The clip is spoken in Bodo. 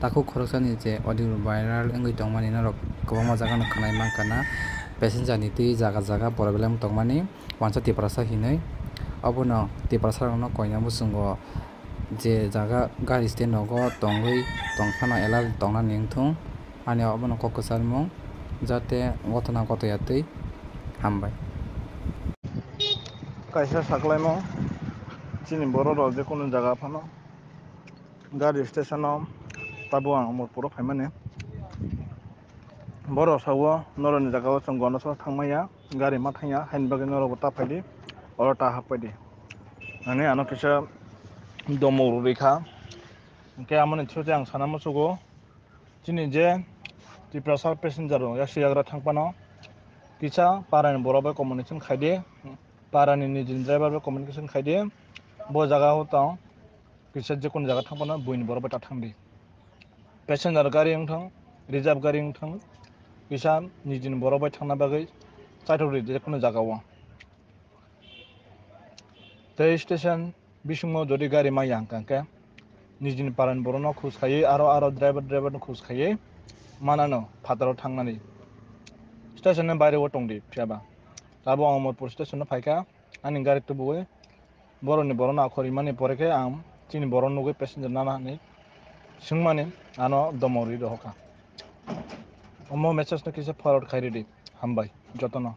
taku khoroksani je audio viral wngwi tongmani norok kwbangma jaga no khwnai mankana passenger ni twi jaga jaga borok belai tongmani uansa tiprasa hinui obono tiprasa rok no koina bwswngo je jaga gari stand nogo tongwi tongkhana ela tongnani wngthong ani obono kok kwchangmung jate gotona gotya twi hambai. Kaisa saklaimung chini borok rok je kono jaga phano gari station o tabo ang morporo phaimani borok sago noroni jaga o chong gona so thangmaya gari ma thangya haini bagui norok bo tafaidi oro ta happaidi ani ano kisa domor rekha hingke amoni throte ang sana muchugo chini je tiprasa passenger rok yagra thangpano kisa parani borok bai communication khaide parani nijini driver bai communication khaide bo jaga o tong kisa je kono jaga thangpano buini borok bai ta thangdi passenger gari wngthang reserve gari wngthang kisa nijini borok bai thangna bagui chaithokdi je kono jaga o tei station bisingo jodi gari maya hingka khe nijini parani borok no khoj khaiui aro driver no khoj khaiui manano fataro thangnani station ni baire o tongdi phiaba tabo ang morpor station no phaikha ani gari tubui boroni borok no akhor himani pore khe ang chini borok nugui passenger nana hinui swngmani ano domor ri rohorkha omo message no kisa forward khairidi hambai jotono.